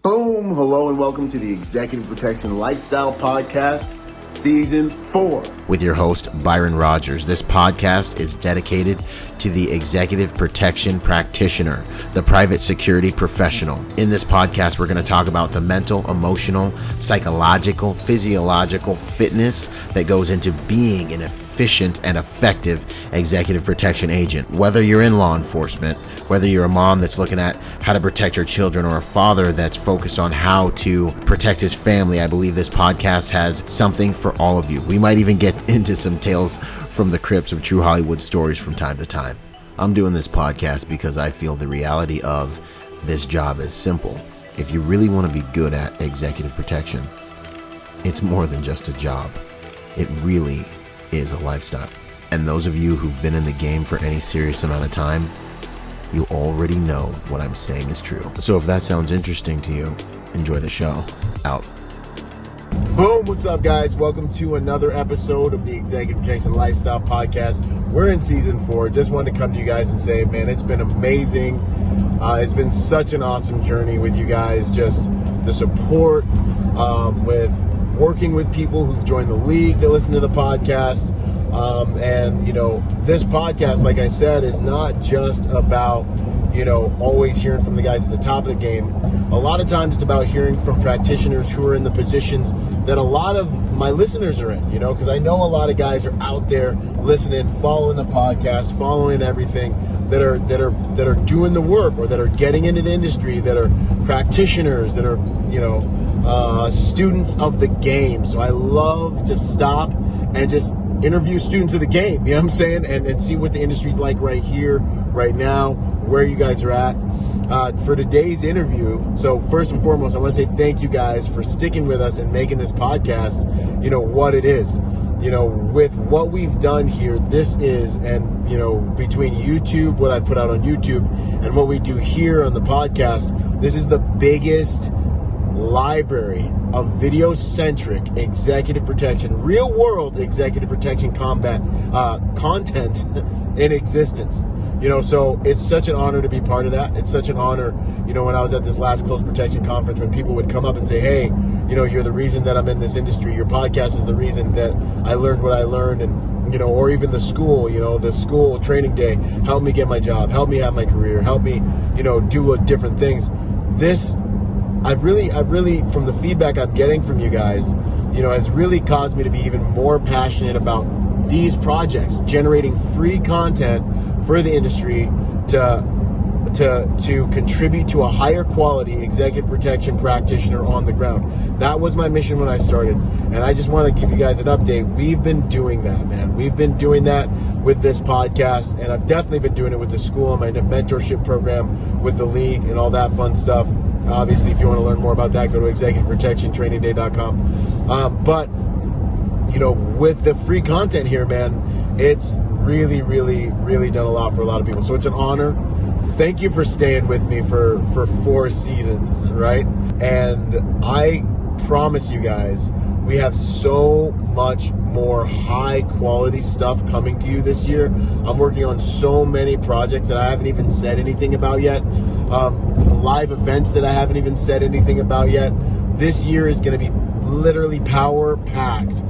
Boom! Hello and welcome to the Executive Protection Lifestyle Podcast, Season 4. With your host, Byron Rodgers. This podcast is dedicated to the executive protection practitioner, the private security professional. In this podcast, we're going to talk about the mental, emotional, psychological, physiological fitness that goes into being an efficient and effective executive protection agent. Whether you're in law enforcement, whether you're a mom that's looking at how to protect her children, or a father that's focused on how to protect his family, I believe this podcast has something for all of you. We might even get into some tales from the crypts of true Hollywood stories from time to time. I'm doing this podcast because I feel the reality of this job is simple. If you really want to be good at executive protection, it's more than just a job. It really is a lifestyle. And those of you who've been in the game for any serious amount of time, you already know what I'm saying is true. So if that sounds interesting to you, enjoy the show. Out. Boom! What's up, guys? Welcome to another episode of the Executive Protection Lifestyle Podcast. We're in Season 4. Just wanted to come to you guys and say, man, it's been amazing. It's been such an awesome journey with you guys. Just the support with working with people who've joined the league that listen to the podcast. And, you know, this podcast, like I said, is not just about, you know, always hearing from the guys at the top of the game. A lot of times it's about hearing from practitioners who are in the positions that a lot of my listeners are in, you know, because I know a lot of guys are out there listening, following the podcast, following everything, that are doing the work, or that are getting into the industry, that are practitioners, that are, you know, students of the game. So I love to stop and just interview students of the game, you know what I'm saying? And see what the industry's like right here, right now, where you guys are at. For today's interview, so first and foremost, I want to say thank you guys for sticking with us and making this podcast, you know, what it is. You know, with what we've done here, this is, and, you know, between YouTube, what I put out on YouTube, and what we do here on the podcast, this is the biggest library of video-centric executive protection, real-world executive protection combat content in existence. You know, so it's such an honor to be part of that. It's such an honor, you know, when I was at this last close protection conference, when people would come up and say, hey, you know, you're the reason that I'm in this industry. Your podcast is the reason that I learned what I learned. And, you know, or even the school, you know, the school training day, help me get my job, help me have my career, help me, you know, do different things. This, I've really, from the feedback I'm getting from you guys, you know, has really caused me to be even more passionate about these projects, generating free content for the industry to contribute to a higher quality executive protection practitioner on the ground. That was my mission when I started, and I just want to give you guys an update. We've been doing that, man. We've been doing that with this podcast, and I've definitely been doing it with the school and my mentorship program with the league and all that fun stuff. Obviously, if you want to learn more about that, go to executiveprotectiontrainingday.com. But, you know, with the free content here, man, it's really, really, really done a lot for a lot of people. So it's an honor. Thank you for staying with me for 4 seasons, right? And I promise you guys, we have so much more high quality stuff coming to you this year. I'm working on so many projects that I haven't even said anything about yet. Live events that I haven't even said anything about yet. This year is going to be literally power packed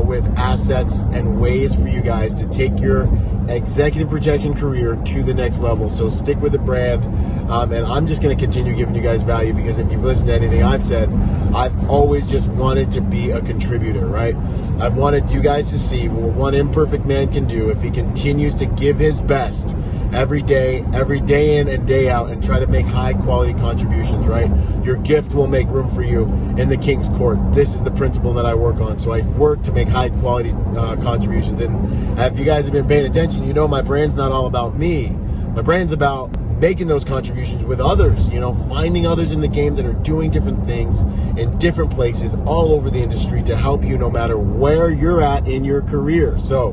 with assets and ways for you guys to take your executive protection career to the next level. So stick with the brand, and I'm just going to continue giving you guys value, because if you've listened to anything I've said, I've always just wanted to be a contributor, right? I've wanted you guys to see what one imperfect man can do if he continues to give his best every day in and day out, and try to make high quality contributions, right? Your gift will make room for you in the King's Court. This is the principle that I work on. So I work to make high quality contributions. And if you guys have been paying attention, you know my brand's not all about me. My brand's about making those contributions with others, you know, finding others in the game that are doing different things in different places all over the industry to help you no matter where you're at in your career. So,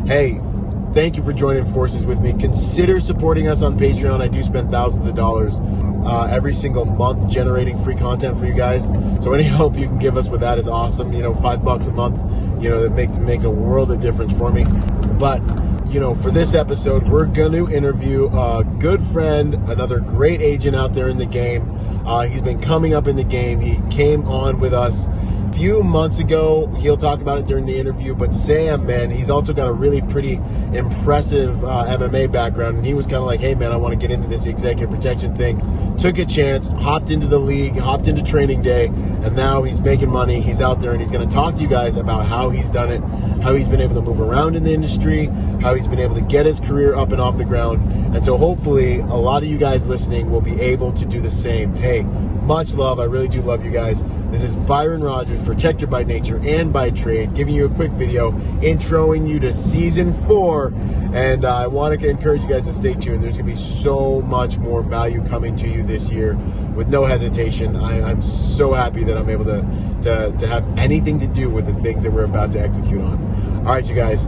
hey, thank you for joining forces with me. Consider supporting us on Patreon. I do spend thousands of dollars every single month generating free content for you guys. So any help you can give us with that is awesome. You know, $5 a month, you know, that makes a world of difference for me. But for this episode, we're going to interview a good friend, another great agent out there in the game. He's been coming up in the game. He came on with us a few months ago. He'll talk about it during the interview. But Sam, man, he's also got a really pretty impressive MMA background. And he was kind of like, hey, man, I want to get into this executive protection thing. Took a chance, hopped into the league, hopped into training day, and now he's making money. He's out there, and he's going to talk to you guys about how he's done it, how he's been able to move around in the industry, how he's been able to get his career up and off the ground. And so hopefully a lot of you guys listening will be able to do the same. Hey, much love. I really do love you guys. This is Byron Rodgers, protector by nature and by trade, giving you a quick video introing you to season 4. And I want to encourage you guys to stay tuned. There's going to be so much more value coming to you this year with no hesitation. I'm so happy that I'm able to have anything to do with the things that we're about to execute on. All right, you guys.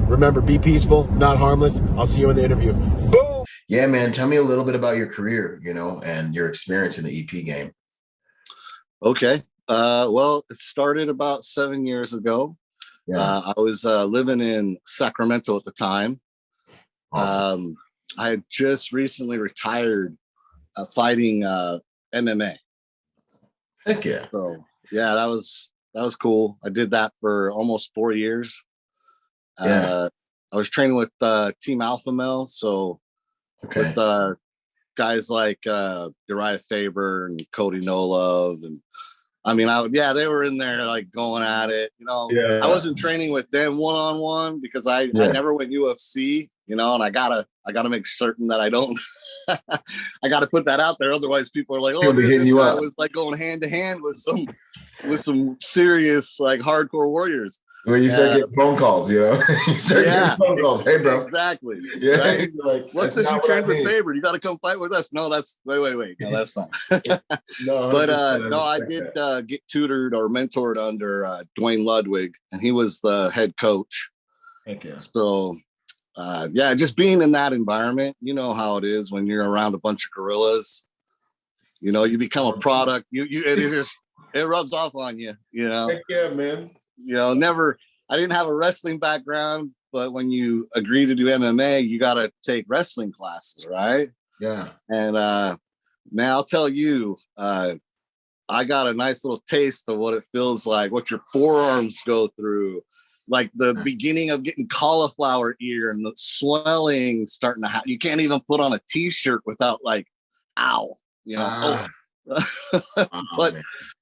Remember, be peaceful, not harmless. I'll see you in the interview. Boom! Yeah, man. Tell me a little bit about your career, and your experience in the EP game. Okay. Well, it started about 7 years ago. Yeah. I was living in Sacramento at the time. Awesome. I had just recently retired fighting MMA. Heck yeah. So yeah, that was cool. I did that for almost 4 years. Yeah. I was training with Team Alpha Male, so with guys like Uriah Faber and Cody No Love, and I mean, they were in there like going at it. Yeah. I wasn't training with them one-on-one because I never went UFC. And I gotta make certain that I don't. I gotta put that out there, otherwise people are like, "Oh, dude, this guy was like going hand to hand with some serious like hardcore warriors." Well, you start getting phone calls, you start getting phone calls. Hey, bro. Exactly. Yeah. Right? Like, what's this you trained with Faber? You got to come fight with us. No, that's wait. No, that's not. No, but I did get tutored or mentored under Dwayne Ludwig, and he was the head coach. Thank you. So, just being in that environment, you know how it is when you're around a bunch of gorillas. You become a product. It rubs off on you. Heck yeah, man. I didn't have a wrestling background, but when you agree to do MMA, you got to take wrestling classes, right? Yeah. And now I'll tell you, I got a nice little taste of what it feels like, what your forearms go through, like the beginning of getting cauliflower ear and the swelling starting to happen. You can't even put on a t-shirt without like, ow,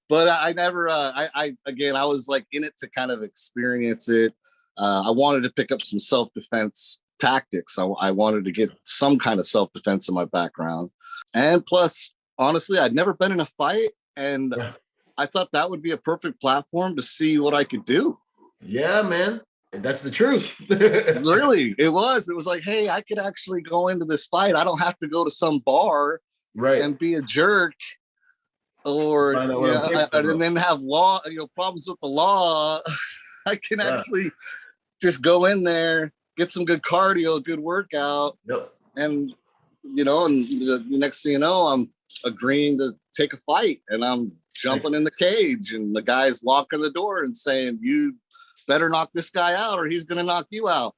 But I never, I was like in it to kind of experience it. I wanted to pick up some self-defense tactics. I wanted to get some kind of self-defense in my background. And plus, honestly, I'd never been in a fight. And I thought that would be a perfect platform to see what I could do. Yeah, man. That's the truth. Really, it was. It was like, hey, I could actually go into this fight. I don't have to go to some bar and be a jerk. Or and then have problems with the law. I can actually just go in there, get some good cardio, good workout, and the next thing you know, I'm agreeing to take a fight, and I'm jumping in the cage, and the guy's locking the door and saying, "You better knock this guy out, or he's gonna knock you out."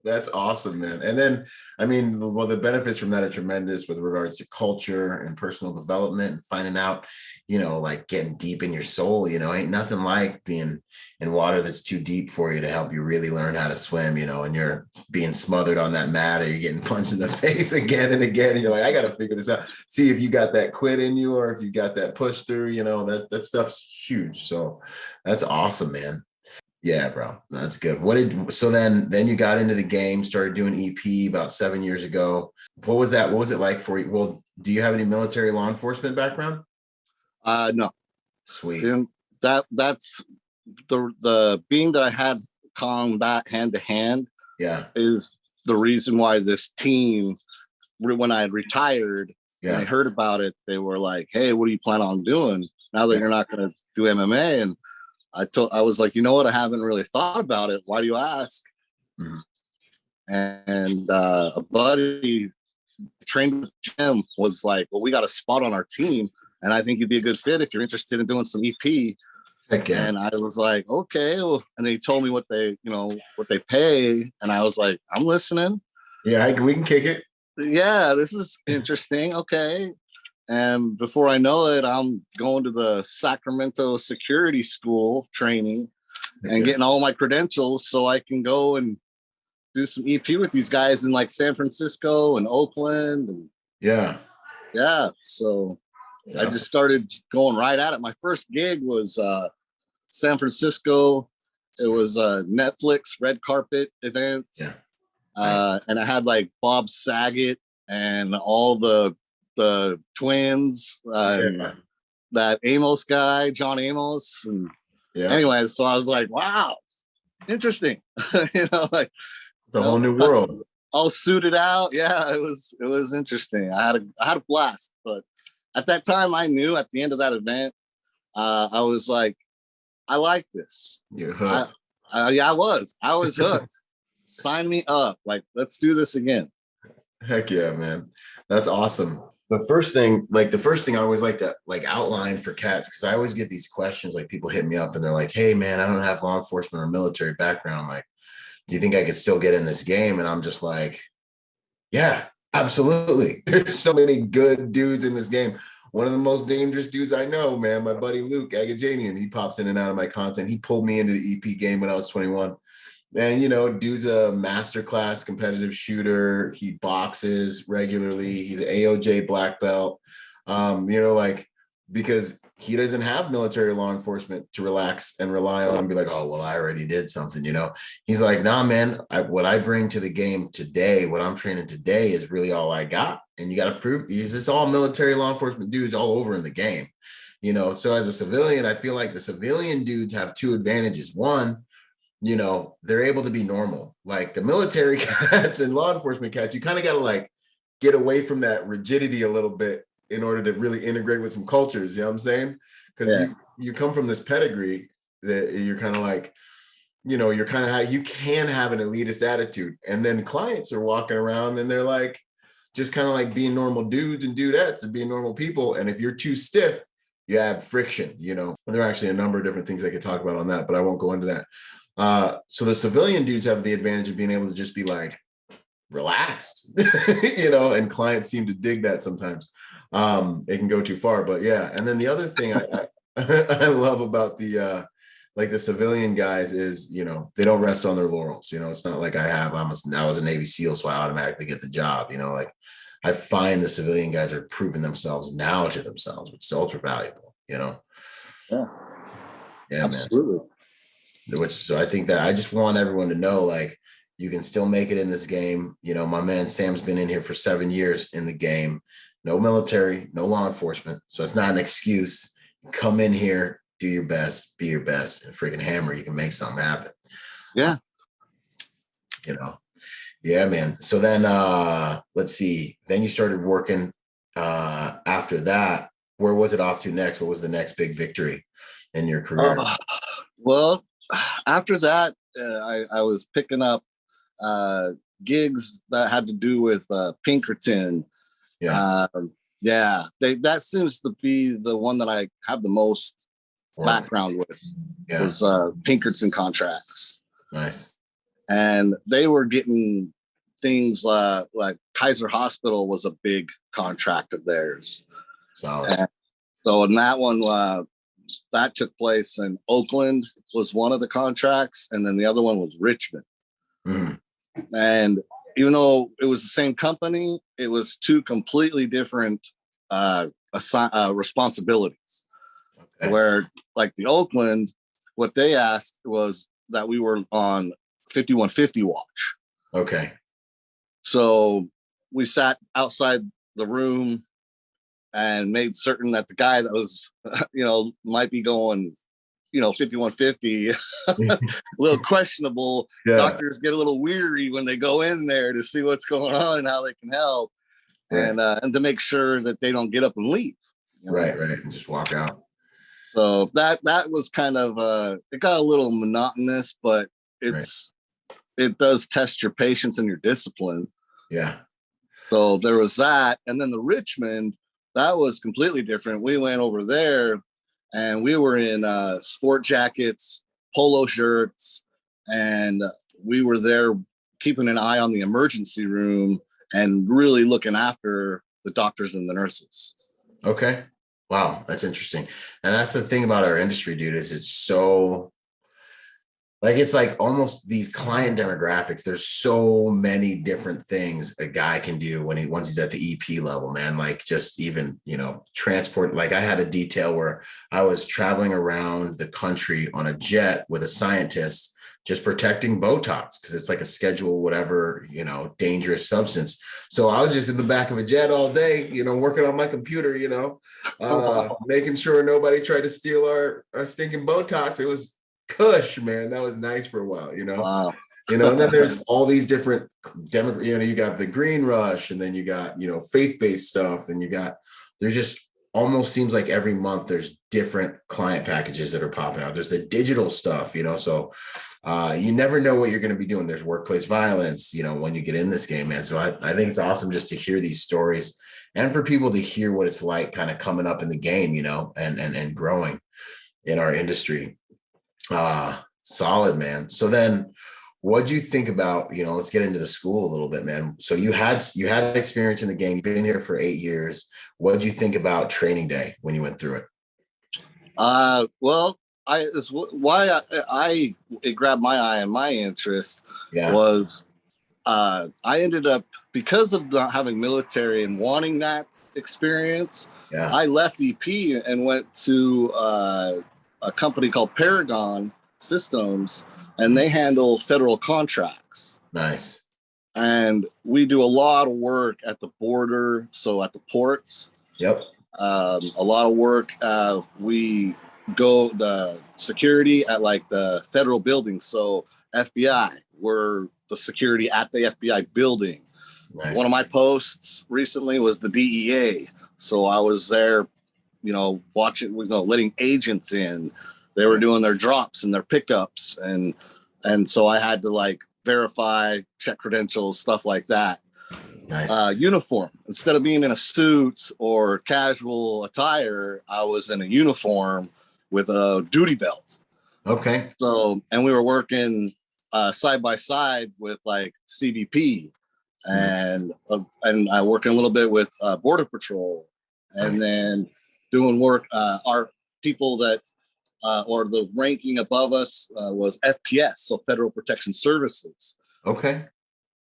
That's awesome, man. And then, I mean, the benefits from that are tremendous with regards to culture and personal development and finding out, like getting deep in your soul, ain't nothing like being in water that's too deep for you to help you really learn how to swim, and you're being smothered on that mat or you're getting punched in the face again and again. And you're like, I got to figure this out. See if you got that quit in you or if you got that push through, that stuff's huge. So that's awesome, man. Yeah, bro. That's good. So then you got into the game, started doing EP about 7 years ago. What was that? What was it like for you? Well, do you have any military law enforcement background? No. Sweet. That's the being that I had combat hand to hand. Yeah. Is the reason why this team, when I had retired, and I heard about it, they were like, hey, what do you plan on doing now that you're not going to do MMA? And I was like, you know what? I haven't really thought about it. Why do you ask? Mm-hmm. And a buddy trained with Jim was like, well, we got a spot on our team, and I think you'd be a good fit if you're interested in doing some EP. Heck yeah. And I was like, okay. Well, and they told me what they pay. And I was like, I'm listening. Yeah, we can kick it. Yeah, this is interesting. Okay. And before I know it, I'm going to the Sacramento security school training and getting all my credentials so I can go and do some EP with these guys in like San Francisco and Oakland. And yeah. So I just started going right at it. My first gig was San Francisco. It was a Netflix red carpet event. Yeah. And I had like Bob Saget and all the twins, that Amos guy, John Amos. And anyway, so I was like, wow, interesting. Like it's a whole new world. All suited out. Yeah, it was interesting. I had a blast. But at that time, I knew at the end of that event, I was like, I like this. You're hooked. I was hooked. Sign me up. Like, let's do this again. Heck yeah, man. That's awesome. The first thing I always like to outline for cats, because I always get these questions, like people hit me up and they're like, hey man, I don't have law enforcement or military background. Like, do you think I could still get in this game? And I'm just like, yeah, absolutely. There's so many good dudes in this game. One of the most dangerous dudes I know, man, my buddy Luke Agajanian, he pops in and out of my content. He pulled me into the EP game when I was 21. And, dude's a masterclass competitive shooter. He boxes regularly. He's an AOJ black belt, because he doesn't have military law enforcement to relax and rely on and be like, oh, well, I already did something, He's like, nah, man, what I bring to the game today, what I'm training today is really all I got. And you got to prove it's all military law enforcement dudes all over in the game, So as a civilian, I feel like the civilian dudes have two advantages. One, they're able to be normal. Like the military cats and law enforcement cats, you kind of got to get away from that rigidity a little bit in order to really integrate with some cultures. You know what I'm saying? Because you come from this pedigree that you're kind of like, you can have an elitist attitude. And then clients are walking around and they're like, just kind of like being normal dudes and dudettes and being normal people. And if you're too stiff, you add friction, And there are actually a number of different things I could talk about on that, but I won't go into that. So the civilian dudes have the advantage of being able to just be like relaxed, and clients seem to dig that sometimes. It can go too far, but yeah. And then the other thing I love about the civilian guys is, they don't rest on their laurels. It's not like I was a Navy SEAL, so I automatically get the job, I find the civilian guys are proving themselves now to themselves, which is ultra valuable, Yeah, absolutely. Man. So I think that I just want everyone to know, you can still make it in this game. My man Sam's been in here for 7 years in the game. No military, no law enforcement. So it's not an excuse. Come in here, do your best, be your best, and freaking hammer. You can make something happen. Yeah. Yeah, man. So then let's see. Then you started working after that. Where was it off to next? What was the next big victory in your career? Well, after that, I was picking up gigs that had to do with Pinkerton. That seems to be the one that I have the most background with. Was Pinkerton contracts. Nice. And they were getting things like Kaiser Hospital was a big contract of theirs. Solid. So in that one, that took place in Oakland was one of the contracts, and then the other one was Richmond. Mm. And even though it was the same company, it was two completely different responsibilities. Okay. Where like the Oakland, what they asked was that we were on 5150 watch. Okay. So we sat outside the room and made certain that the guy that was, might be going, 5150, a little questionable. Yeah. Doctors get a little weary when they go in there to see what's going on and how they can help. Right. And to make sure that they don't get up and leave. Right. And just walk out. So that was kind of, it got a little monotonous, but it does test your patience and your discipline. Yeah. So there was that. And then the Richmond, that was completely different. We went over there and we were in sport jackets, polo shirts, and we were there keeping an eye on the emergency room and really looking after the doctors and the nurses. Okay. Wow. That's interesting. And that's the thing about our industry, dude, is it's so like, it's like almost these client demographics. There's so many different things a guy can do once he's at the EP level, man. Like just even, transport. Like I had a detail where I was traveling around the country on a jet with a scientist, just protecting Botox because it's like a schedule, whatever, dangerous substance. So I was just in the back of a jet all day, working on my computer, making sure nobody tried to steal our stinking Botox. It was cush, man. That was nice for a while, Wow. and then there's all these different you got the green rush, and then you got, faith-based stuff, and there's just almost seems like every month there's different client packages that are popping out. There's the digital stuff, so you never know what you're going to be doing. There's workplace violence, when you get in this game, man. So I think it's awesome just to hear these stories and for people to hear what it's like kind of coming up in the game, and growing in our industry. Solid, man. So then what'd you think about, let's get into the school a little bit, man. So you had experience in the game, you've been here for 8 years. What'd you think about training day when you went through it? Well, it grabbed my eye and my interest was, I ended up, because of not having military and wanting that experience, I left EP and went to, a company called Paragon Systems, and they handle federal contracts. Nice. And we do a lot of work at the border, so at the ports. Yep. A lot of work. We go the security at like the federal buildings. So FBI, we're the security at the FBI building. Nice. One of my posts recently was the DEA. So I was there, watching, letting agents in. They were doing their drops and their pickups. And so I had to like verify, check credentials, stuff like that. Nice. Uniform. Instead of being in a suit or casual attire, I was in a uniform with a duty belt. Okay. So, and we were working side by side with like CBP, and I work a little bit with Border Patrol, and then doing work. Our people that or the ranking above us was FPS, so Federal Protection Services. Okay.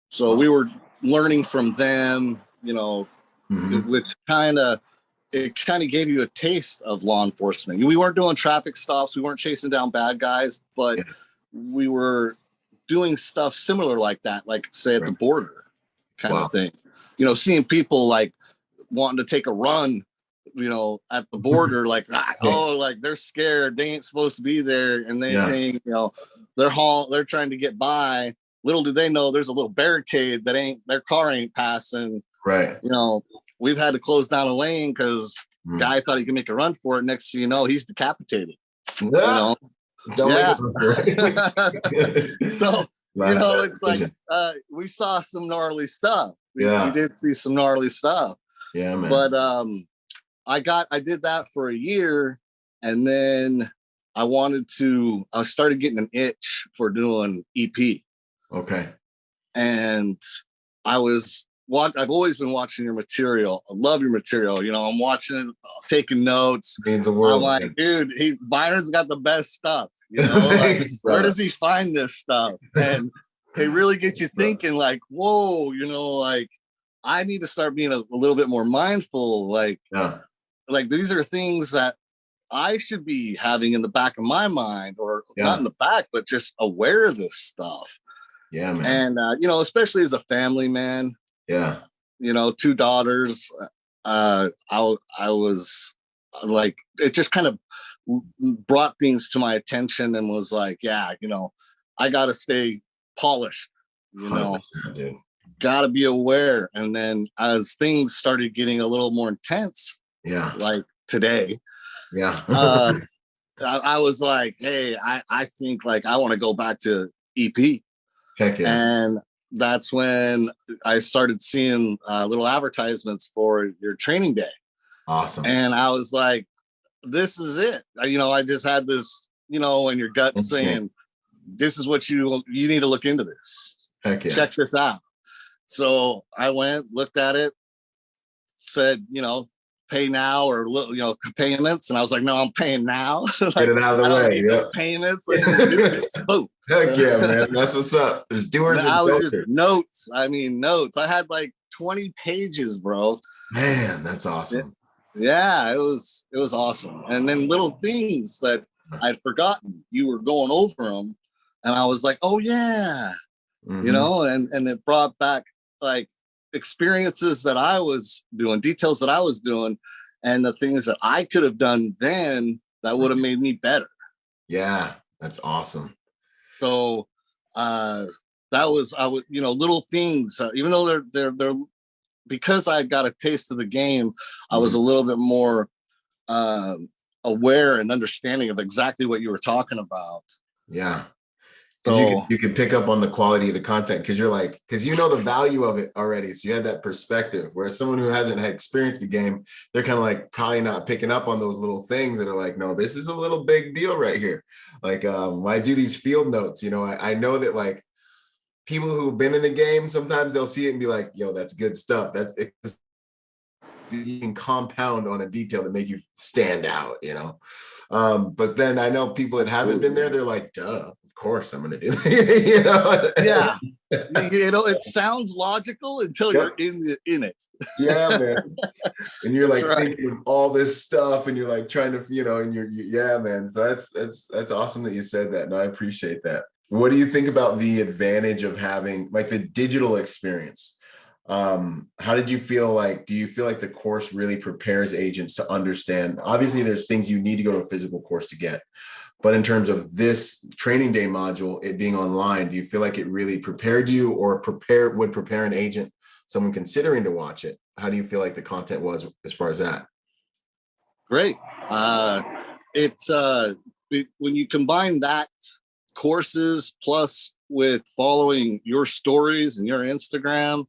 So we were learning from them, which kind of gave you a taste of law enforcement. We weren't doing traffic stops, we weren't chasing down bad guys, but we were doing stuff similar like that, like say at the border kind of thing. Seeing people like wanting to take a run, at the border, like, like they're scared, they ain't supposed to be there, and they think, they're trying to get by. Little do they know there's a little barricade that their car ain't passing. Right. We've had to close down a lane because guy thought he could make a run for it. Next thing you know, he's decapitated. Don't so it's like we saw some gnarly stuff. We did see some gnarly stuff. Yeah, man. But I did that for a year, and then I started getting an itch for doing EP. Okay. And I've always been watching your material. I love your material. I'm watching it, taking notes. Means the world. I'm like, dude, Byron's got the best stuff. Thanks, where does he find this stuff? And it really gets you thinking, like, whoa, like I need to start being a little bit more mindful. Like these are things that I should be having in the back of my mind, or not in the back, but just aware of this stuff. Yeah, man. And especially as a family man. Yeah. 2 daughters. I was like, it just kind of brought things to my attention and was like, I got to stay polished, dude. Got to be aware. And then as things started getting a little more intense, like today, I was like, hey, I think like I want to go back to EP. Heck yeah. And that's when I started seeing little advertisements for your training day. Awesome. And I was like, this is it. I just had this, in your gut saying, this is what you need to look into this. Heck yeah. Check this out. So I went, looked at it, said, pay now or, payments. And I was like, no, I'm paying now. Like, get it out of the way. No payments. Let's just do this. Boom. Heck yeah, man. That's what's up. There's doers and was just notes. Notes. I had like 20 pages, bro. Man, that's awesome. Yeah, it was awesome. And then little things that I'd forgotten, you were going over them. And I was like, oh yeah, and it brought back like experiences that I was doing, details that I was doing, and the things that I could have done then that would have made me better. Yeah, that's awesome. So little things, even though they're because I got a taste of the game, I was a little bit more aware and understanding of exactly what you were talking about. Yeah. So you can pick up on the quality of the content because you know the value of it already. So you had that perspective, whereas someone who hasn't had experienced the game, they're kind of like probably not picking up on those little things that are like, no, this is a little big deal right here. Like when I do these field notes, I know that like people who've been in the game, sometimes they'll see it and be like, yo, that's good stuff. You can compound on a detail that make you stand out, but then I know people that haven't been there, they're like, duh, of course I'm gonna do that. Yeah. It sounds logical until you're in it. Yeah, man. And you're like thinking of all this stuff and you're like trying to, and yeah, man. So that's awesome that you said that. No, I appreciate that. What do you think about the advantage of having like the digital experience? How did you feel like, do you feel like the course really prepares agents to understand? Obviously there's things you need to go to a physical course to get, but in terms of this training day module, it being online, do you feel like it really prepared you or would prepare an agent, someone considering to watch it? How do you feel like the content was as far as that? Great. It's when you combine that courses plus with following your stories and your Instagram,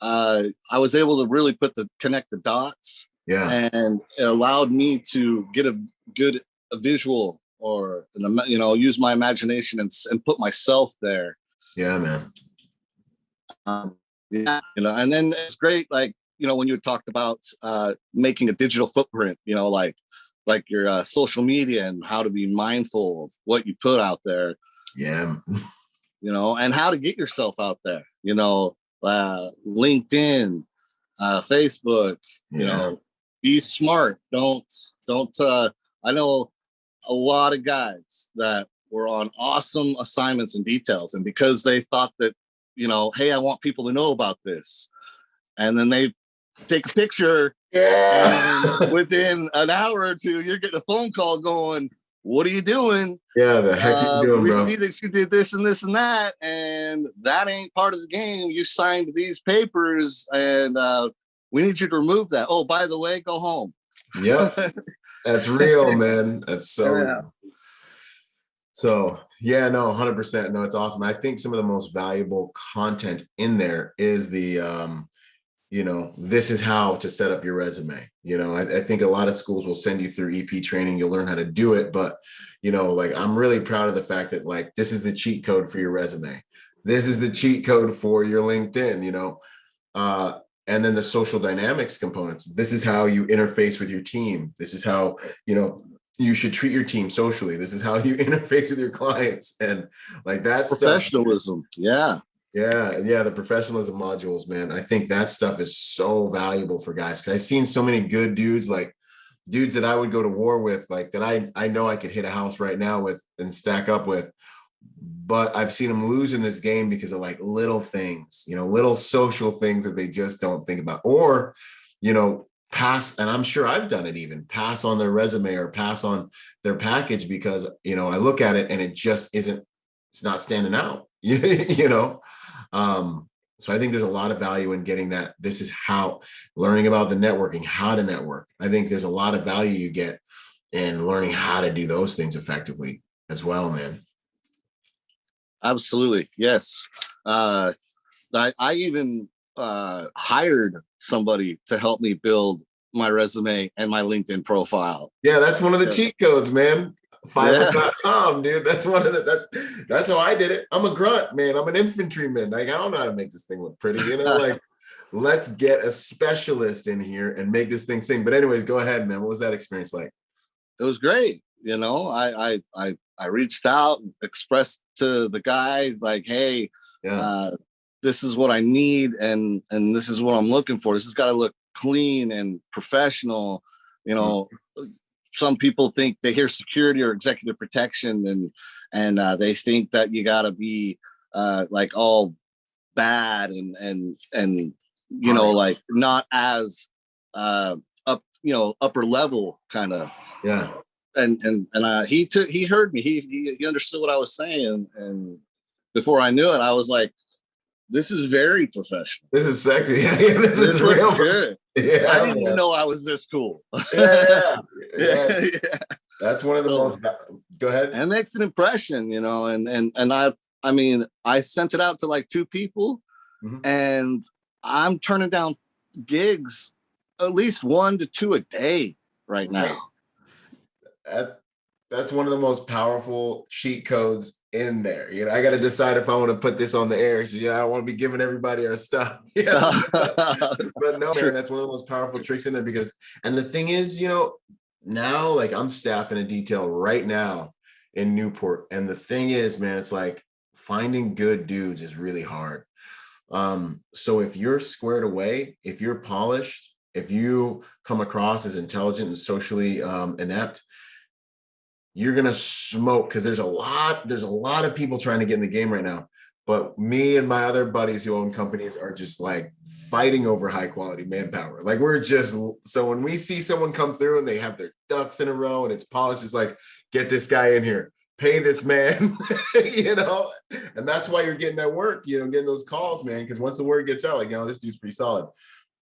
I was able to really connect the dots. Yeah. And it allowed me to get a good visual or, use my imagination and put myself there. Yeah, man. And then it's great. Like, when you talked about making a digital footprint, like your social media and how to be mindful of what you put out there. Yeah. And how to get yourself out there, LinkedIn, Facebook, be smart. Don't I know a lot of guys that were on awesome assignments and details, and because they thought that, hey, I want people to know about this, and then they take a picture, and within an hour or two, you're getting a phone call going, what are you doing? Yeah, the heck are you doing, we bro? see that you did this and this and that, and that ain't part of the game. You signed these papers, and we need you to remove that. Oh, by the way, go home. Yep. That's real, man. That's so real. So yeah, no, 100%. No, it's awesome. I think some of the most valuable content in there is the this is how to set up your resume. I think a lot of schools will send you through EP training. You'll learn how to do it. But, like, I'm really proud of the fact that, like, this is the cheat code for your resume. This is the cheat code for your LinkedIn, and then the social dynamics components. This is how you interface with your team. This is how, you should treat your team socially. This is how you interface with your clients. And like that professionalism. Stuff, Yeah, the professionalism modules, man. I think that stuff is so valuable for guys because I've seen so many good dudes, like dudes that I would go to war with, like that I know I could hit a house right now with and stack up with. But I've seen them lose in this game because of like little things, little social things that they just don't think about, or, pass. And I'm sure I've done it, even pass on their resume or pass on their package because, I look at it and it just it's not standing out, So I think there's a lot of value in getting that. This is how learning about the networking, how to network. I think there's a lot of value you get in learning how to do those things effectively as well, man. Absolutely. Yes. I even hired somebody to help me build my resume and my LinkedIn profile. Yeah, that's one of the cheat codes, man. Fiverr.com, dude. That's one of the that's how I did it. I'm a grunt, man. I'm an infantryman. Like, I don't know how to make this thing look pretty, like let's get a specialist in here and make this thing sing. But anyways, go ahead, man. What was that experience like? It was great. I reached out, expressed to the guy like, hey, this is what I need, and this is what I'm looking for. This has got to look clean and professional. Some people think they hear security or executive protection, and they think that you got to be like all bad and like not as upper level kind of. Yeah. And he heard me. He understood what I was saying, and before I knew it, I was like, this is very professional. This is sexy. This is real good. Yeah, I didn't even know I was this cool. Yeah. That's one of the most. Go ahead. And it makes an impression, and I sent it out to like 2 people, and I'm turning down gigs at least 1 to 2 a day right now. That's one of the most powerful cheat codes in there. I got to decide if I want to put this on the air. So, I want to be giving everybody our stuff. But no, man, that's one of the most powerful tricks in there because, and the thing is, now like I'm staffing a detail right now in Newport. And the thing is, man, it's like finding good dudes is really hard. So if you're squared away, if you're polished, if you come across as intelligent and socially inept, you're going to smoke because there's a lot of people trying to get in the game right now. But me and my other buddies who own companies are just like fighting over high quality manpower. Like so when we see someone come through and they have their ducks in a row and it's polished, it's like, get this guy in here, pay this man, and that's why you're getting that work, getting those calls, man. Because once the word gets out, like, this dude's pretty solid,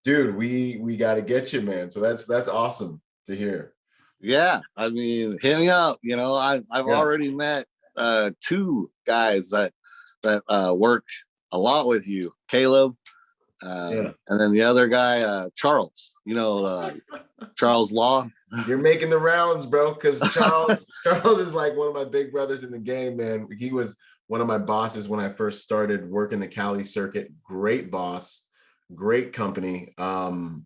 dude, we got to get you, man. So that's awesome to hear. Yeah, I mean, hit me up. I've already met 2 guys that work a lot with you, Caleb, and then the other guy, Charles. Charles Law. You're making the rounds, bro. Because Charles is like one of my big brothers in the game, man. He was one of my bosses when I first started working the Cali circuit. Great boss, great company.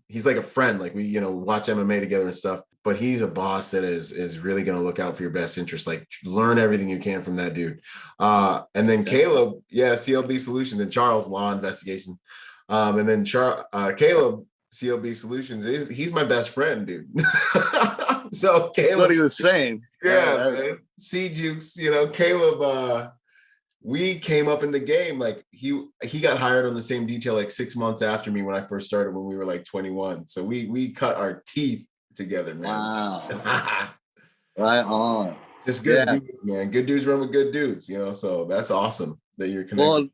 He's like a friend. Like we, watch MMA together and stuff. But he's a boss that is really going to look out for your best interest. Like learn everything you can from that dude. And then Caleb, CLB Solutions, and Charles, Law Investigation. And then Caleb, CLB Solutions, he's my best friend, dude. So Caleb, that's what he was saying. Yeah, man. C-Juice, Caleb, we came up in the game. Like he got hired on the same detail like 6 months after me when I first started when we were like 21. So we cut our teeth together, man. Wow. Right on. Just good dudes, man. Good dudes run with good dudes, so that's awesome that you're connected.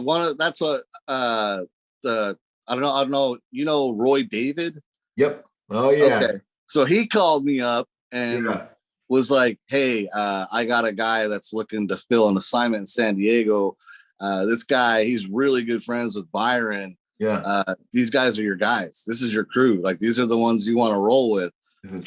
Well, that's what I don't know, Roy David? Yep. Oh yeah. Okay. So he called me up and was like, hey, I got a guy that's looking to fill an assignment in San Diego. This guy, he's really good friends with Byron. Yeah. These guys are your guys. This is your crew. Like, these are the ones you want to roll with.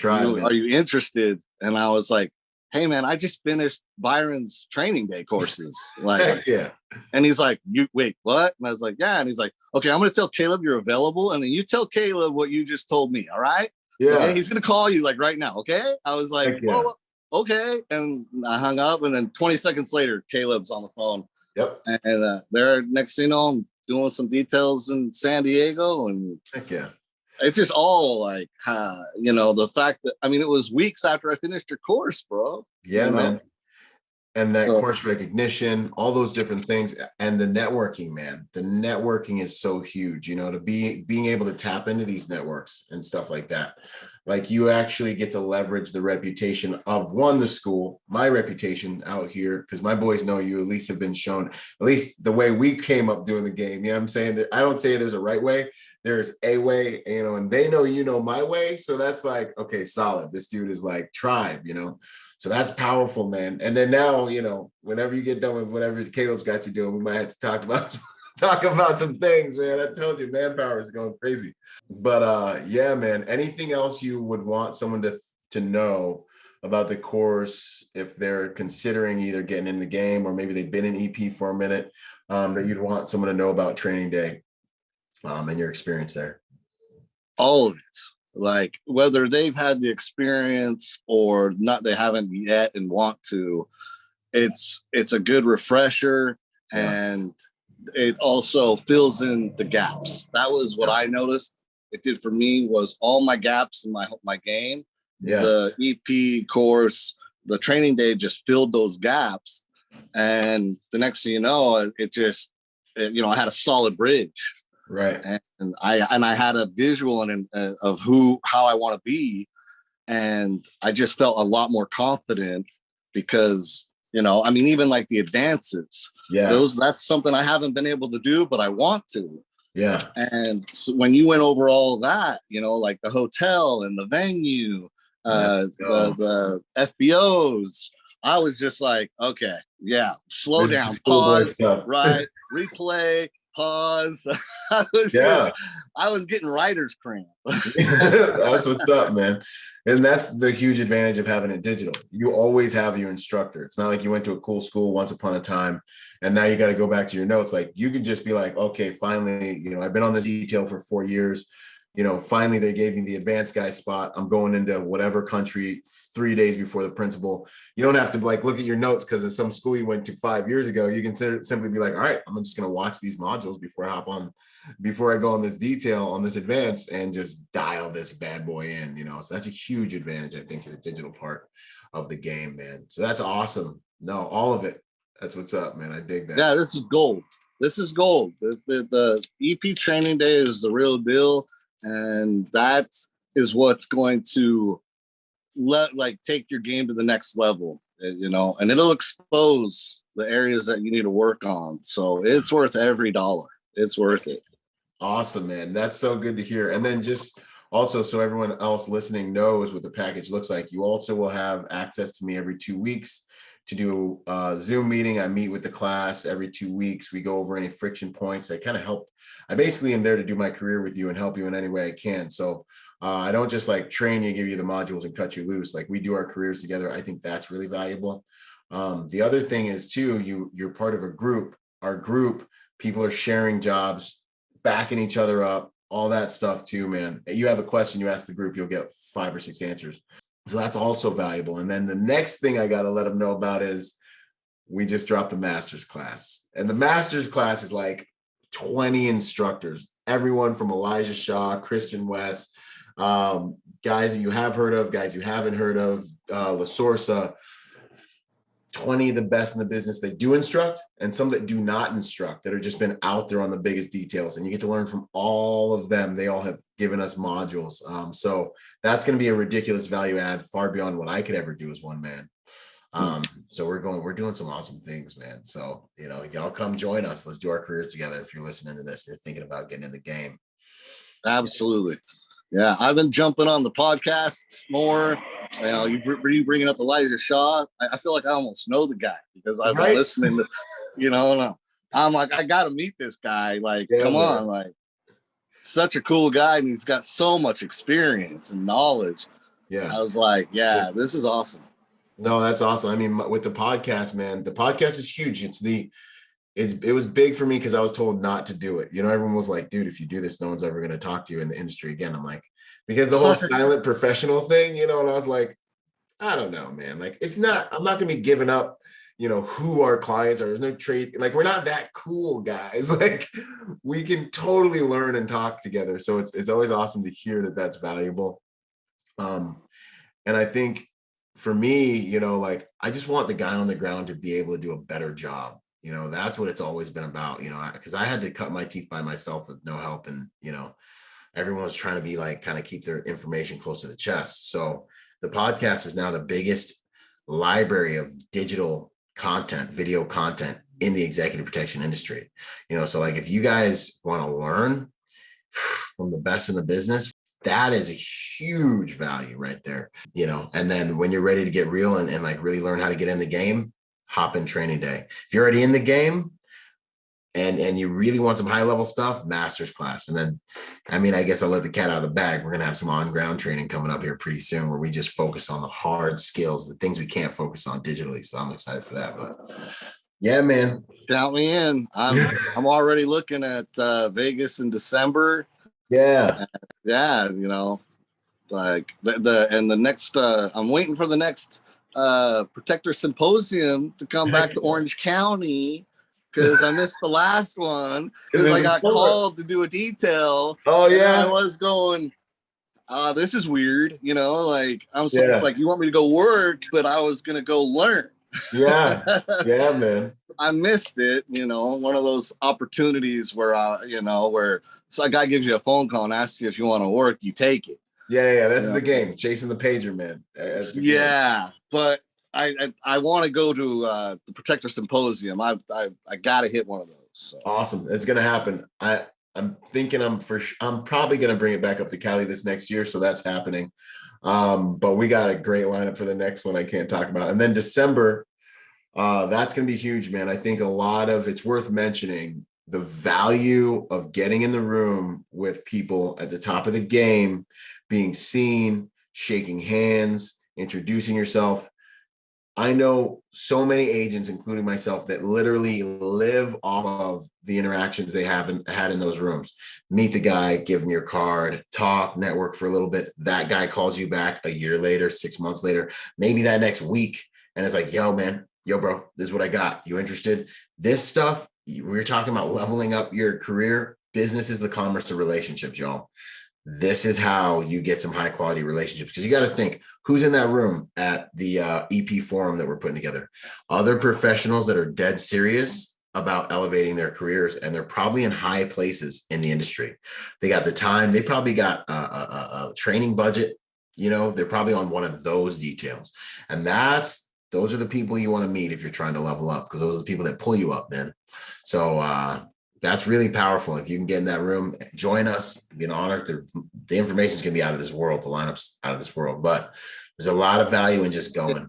Are you interested? And I was like, hey man, I just finished Byron's training day courses. Like, yeah. And he's like, you wait, what? And I was like, yeah. And he's like, okay, I'm going to tell Caleb you're available. And then you tell Caleb what you just told me. All right. Yeah. Okay? He's going to call you like right now. Okay. I was like, well, okay. And I hung up, and then 20 seconds later, Caleb's on the phone. Yep. And they're next thing you know, I'm doing some details in San Diego, and it's just all like, the fact that, it was weeks after I finished your course, bro. Yeah, man. And that course recognition, all those different things, and the networking, man. The networking is so huge, to being able to tap into these networks and stuff like that. Like you actually get to leverage the reputation of the school, my reputation out here, because my boys know you at least have been shown, at least the way we came up doing the game. You know what I'm saying? I don't say there's a right way, there's a way, and they know, my way. So that's like, okay, solid. This dude is like tribe, So that's powerful, man. And then now, whenever you get done with whatever Caleb's got you doing, we might have to talk about talk about some things, man. I told you, manpower is going crazy. But yeah, man, anything else you would want someone to know about the course if they're considering either getting in the game or maybe they've been in EP for a minute, that you'd want someone to know about training day, and your experience there? All of it. Like whether they've had the experience or not, they haven't yet and want to, it's a good refresher. Yeah. And it also fills in the gaps. That was what I noticed it did for me, was all my gaps in my game. Yeah. The EP course, the training day just filled those gaps. And the next thing you know, I had a solid bridge. Right. And I had a visual of how I want to be. And I just felt a lot more confident because, even like the advances, that's something I haven't been able to do, but I want to. Yeah. And so when you went over all of that, like the hotel and the venue, the FBOs, I was just like, okay, yeah, slow down, pause, right, replay, pause. I was getting writer's cramp. That's what's up, man. And that's the huge advantage of having it digital. You always have your instructor. It's not like you went to a cool school once upon a time and now you got to go back to your notes. Like you can just be like, okay, finally, I've been on this detail for 4 years. Finally they gave me the advanced guy spot. I'm going into whatever country 3 days before the principal. You don't have to like look at your notes because of some school you went to 5 years ago. You can simply be like, all right, I'm just going to watch these modules before I go on this detail on this advance and just dial this bad boy in, so that's a huge advantage, I think, to the digital part of the game, man. So that's awesome. No, all of it. That's what's up, man. I dig that. Yeah, this is gold. The EP training day is the real deal. And that is what's going to take your game to the next level, and it'll expose the areas that you need to work on. So it's worth every dollar. It's worth it. Awesome, man. That's so good to hear. And then just also, so everyone else listening knows what the package looks like, you also will have access to me every 2 weeks to do a Zoom meeting. I meet with the class every 2 weeks. We go over any friction points that kind of help. I basically am there to do my career with you and help you in any way I can. So I don't just like train you, give you the modules and cut you loose. Like we do our careers together. I think that's really valuable. The other thing is too, you're part of a group. Our group, people are sharing jobs, backing each other up, all that stuff too, man. You have a question, you ask the group, you'll get 5 or 6 answers. So that's also valuable. And then the next thing I got to let them know about is we just dropped the master's class. And the master's class is like 20 instructors, everyone from Elijah Shaw, Christian West, guys that you have heard of, guys you haven't heard of, La Sorsa, 20 of the best in the business that do instruct and some that do not instruct, that have just been out there on the biggest details. And you get to learn from all of them. They all have given us modules. So that's going to be a ridiculous value add, far beyond what I could ever do as one man. So we're doing some awesome things, man. So, y'all come join us. Let's do our careers together. If you're listening to this, and you're thinking about getting in the game. Absolutely. Yeah. I've been jumping on the podcast more. You bringing up Elijah Shaw. I feel like I almost know the guy because I've been listening to, I'm like, I got to meet this guy. Like, come on, like such a cool guy. And he's got so much experience and knowledge. Yeah. I was like, this is awesome. No, that's awesome. I mean, with the podcast, man, the podcast is huge. It was big for me because I was told not to do it. Everyone was like, dude, if you do this, no one's ever going to talk to you in the industry again. I'm like, because the whole silent professional thing, and I was like, I don't know, man. Like, I'm not going to be giving up, who our clients are. There's no trade. Like, we're not that cool, guys. Like, we can totally learn and talk together. So it's always awesome to hear that that's valuable. And I think for me, like, I just want the guy on the ground to be able to do a better job. That's what it's always been about, because I had to cut my teeth by myself with no help. And, everyone was trying to be like, kind of keep their information close to the chest. So the podcast is now the biggest library of digital content, video content in the executive protection industry. So like, if you guys want to learn from the best in the business, that is a huge value right there, and then when you're ready to get real and like really learn how to get in the game, hop in training day. If you're already in the game and you really want some high level stuff, master's class. And then, I mean, I guess I'll let the cat out of the bag. We're going to have some on ground training coming up here pretty soon where we just focus on the hard skills, the things we can't focus on digitally. So I'm excited for that. But yeah, man. Count me in. I'm already looking at Vegas in December. Yeah. Yeah, you know, like the next I'm waiting for the next Protector Symposium to come back to Orange County, because I missed the last one because I got called to do a detail. Oh yeah. I was going, this is weird, you know, like I'm like, you want me to go work, but I was gonna go learn. Yeah. Yeah, man. I missed it, you know, one of those opportunities where you know, where a guy gives you a phone call and asks you if you want to work, you take it. Yeah, that's the game. Chasing the pager, man. Yeah, but I want to go to the Protector Symposium. I got to hit one of those. So. Awesome. It's going to happen. I'm thinking I'm probably going to bring it back up to Cali this next year. So that's happening. But we got a great lineup for the next one I can't talk about. And then December, that's going to be huge, man. I think it's worth mentioning the value of getting in the room with people at the top of the game, being seen, shaking hands, introducing yourself. I know so many agents, including myself, that literally live off of the interactions they haven't had in those rooms. Meet the guy, give him your card, talk, network for a little bit. That guy calls you back a year later, 6 months later, maybe that next week. And it's like, yo, bro, this is what I got. You interested? This stuff, we're talking about leveling up your career. Business is the commerce of relationships, y'all. This is how you get some high quality relationships, because you got to think who's in that room at the EP forum that we're putting together. Other professionals that are dead serious about elevating their careers, and they're probably in high places in the industry. They got the time. They probably got a training budget. You know, they're probably on one of those details. And those are the people you want to meet if you're trying to level up, because those are the people that pull you up, man. So, that's really powerful. If you can get in that room, join us. It'd be an honor. The information is going to be out of this world. The lineup's out of this world, but there's a lot of value in just going.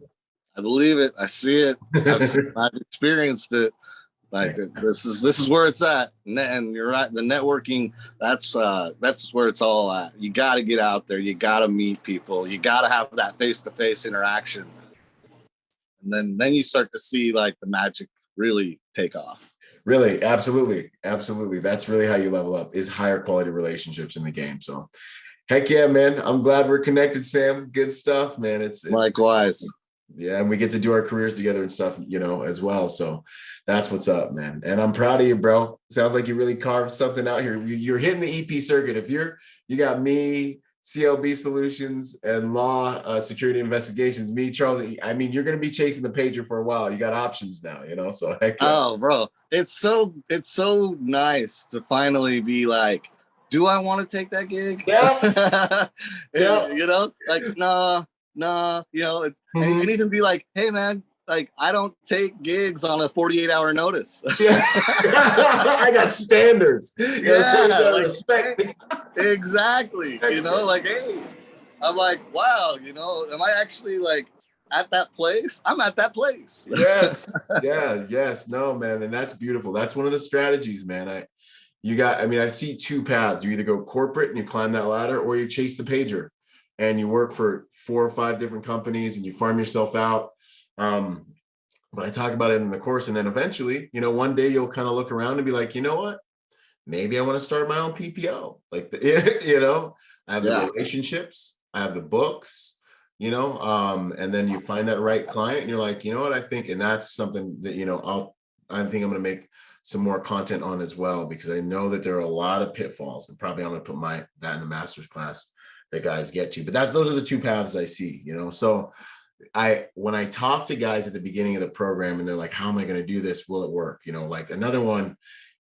I believe it. I see it. I've experienced it. Like this is where it's at. And you're right. The networking, that's where it's all at. You got to get out there. You got to meet people. You got to have that face-to-face interaction. And then you start to see like the magic really take off. Really, absolutely. That's really how you level up, is higher quality relationships in the game. So heck yeah, man. I'm glad we're connected, Sam. Good stuff, man. It's likewise. Yeah, and we get to do our careers together and stuff, you know, as well. So that's what's up, man. And I'm proud of you, bro. Sounds like you really carved something out here. You're hitting the EP circuit. If you got me, CLB Solutions, and Law Security Investigations, me, Charles. I mean, you're going to be chasing the pager for a while. You got options now, you know, so heck yeah. Oh, bro. It's so nice to finally be like, do I want to take that gig? Yeah. Yeah. You know, like, nah, you know, and you can even be like, hey, man, like, I don't take gigs on a 48-hour notice. Yeah. I got standards. Yeah, respect. Exactly. You know, like, hey, I'm like, wow, you know, am I actually like at that place? I'm at that place. Yes. Yeah. Yes. No, man. And that's beautiful. That's one of the strategies, man. I see two paths. You either go corporate and you climb that ladder, or you chase the pager and you work for 4 or 5 different companies and you farm yourself out. But I talk about it in the course, and then eventually, you know, one day you'll kind of look around and be like, you know what? Maybe I want to start my own PPO. Like, you know, I have the relationships, I have the books, you know, and then you find that right client and you're like, you know what, I think, and that's something that, you know, I think I'm going to make some more content on as well, because I know that there are a lot of pitfalls, and probably I'm going to put that in the master's class that guys get to, but those are the two paths I see, you know. So when I talk to guys at the beginning of the program and they're like, how am I going to do this? Will it work? You know, like another one,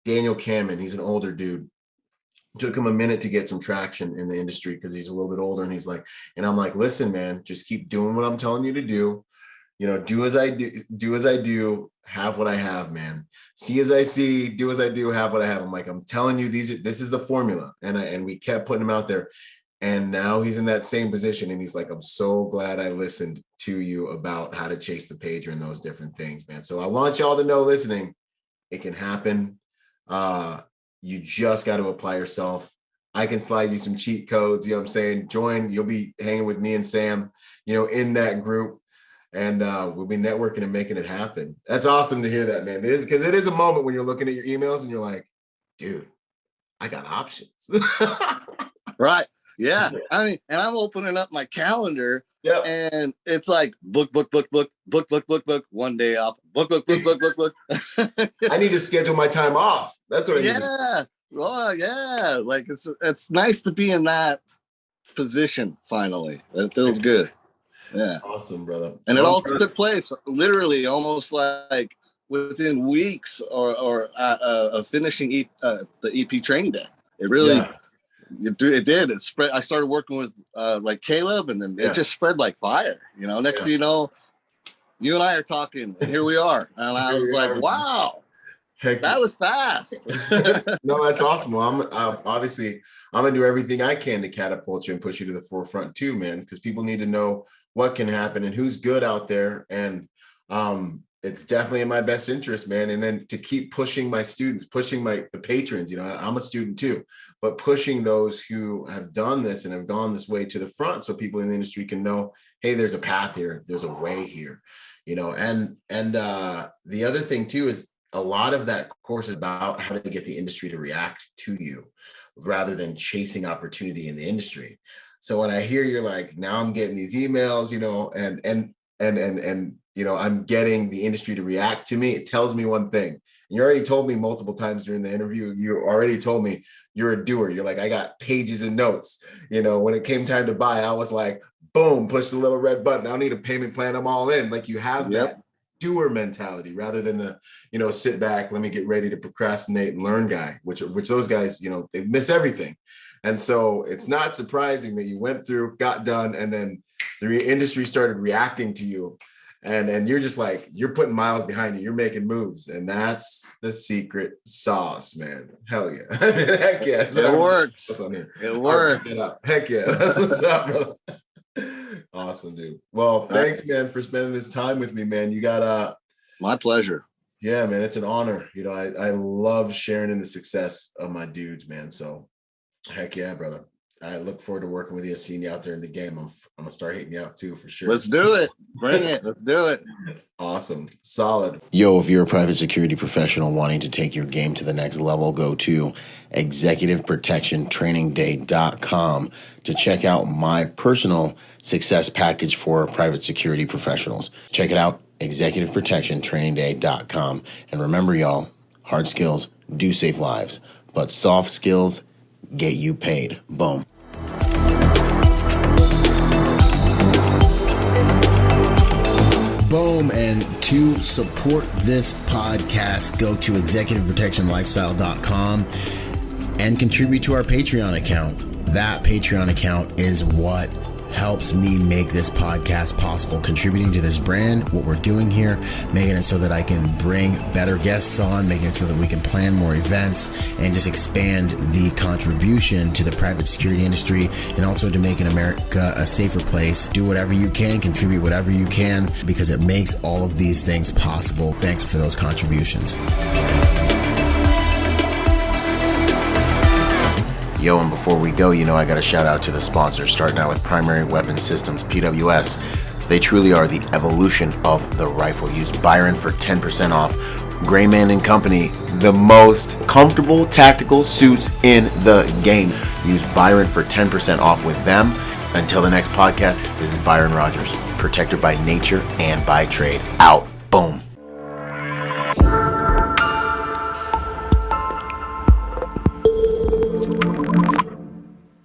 Daniel Kamen, he's an older dude. It took him a minute to get some traction in the industry because he's a little bit older. And and I'm like, listen, man, just keep doing what I'm telling you to do. You know, do as I do, have what I have, man. See as I see, do as I do, have what I have. I'm like, I'm telling you, this is the formula. And we kept putting him out there. And now he's in that same position. And he's like, I'm so glad I listened to you about how to chase the pager and those different things, man. So I want y'all to know, listening, it can happen. You just got to apply yourself. I can slide you some cheat codes. You know what I'm saying? Join. You'll be hanging with me and Sam, in that group. And we'll be networking and making it happen. That's awesome to hear that, man. Because it is a moment when you're looking at your emails and you're like, dude, I got options. Right. Yeah. I mean, and I'm opening up my calendar. Yeah. And it's like book, 1 day off, book. I need to schedule my time off. That's what I need. Yeah. Well, yeah. Like it's nice to be in that position finally. It feels good. Yeah. Awesome, brother. And it all took place literally almost like within weeks or finishing the EP training day. It really, it did. It spread. I started working with like Caleb, and then it just spread like fire. Next thing you know, you and I are talking, and here we are. And I was like, wow. Heck, that was fast. No, that's awesome. Well, I'm gonna do everything I can to catapult you and push you to the forefront too, man. Because people need to know what can happen and who's good out there. And it's definitely in my best interest, man. And then to keep pushing my students, pushing the patrons. I'm a student too, but pushing those who have done this and have gone this way to the front, so people in the industry can know, hey, there's a path here, there's a way here, And the other thing too is, a lot of that course is about how to get the industry to react to you rather than chasing opportunity in the industry. So when I hear you're like, now I'm getting these emails, and I'm getting the industry to react to me, it tells me one thing. And you already told me multiple times during the interview, you already told me you're a doer. You're like, I got pages and notes. When it came time to buy, I was like, boom, push the little red button. I don't need a payment plan. I'm all in. Like, you have that doer mentality rather than the sit back, let me get ready to procrastinate and learn guy, which those guys, they miss everything. And so it's not surprising that you went through, got done, and then the industry started reacting to you, and you're just like, you're putting miles behind you, you're making moves, and that's the secret sauce, man. Hell yeah. Heck yeah. It works. It works. Heck yeah. That's what's up, brother. Awesome, dude. Well, thanks, man, for spending this time with me, man. You got my pleasure. Yeah, man, it's an honor. I love sharing in the success of my dudes, man. So heck yeah, brother. I look forward to working with you, seeing you out there in the game. I'm gonna start hitting you up too, for sure. Let's do it. Bring it. Let's do it. Awesome. Solid. Yo, if you're a private security professional wanting to take your game to the next level, go to executiveprotectiontrainingday.com to check out my personal success package for private security professionals. Check it out, executiveprotectiontrainingday.com. And remember, y'all, hard skills do save lives, but soft skills get you paid. Boom. Boom. And to support this podcast, go to executiveprotectionlifestyle.com and contribute to our Patreon account. That Patreon account is what helps me make this podcast possible, contributing to this brand, what we're doing here, making it so that I can bring better guests on, making it so that we can plan more events and just expand the contribution to the private security industry, and also to making America a safer place. Do whatever you can, contribute whatever you can, because it makes all of these things possible. Thanks for those contributions. Yo, and before we go, I got a shout out to the sponsors, starting out with Primary Weapon Systems, PWS. They truly are the evolution of the rifle. Use Byron for 10% off. Grayman & Company, the most comfortable tactical suits in the game. Use Byron for 10% off with them. Until the next podcast, this is Byron Rodgers, protector by nature and by trade. Out. Boom.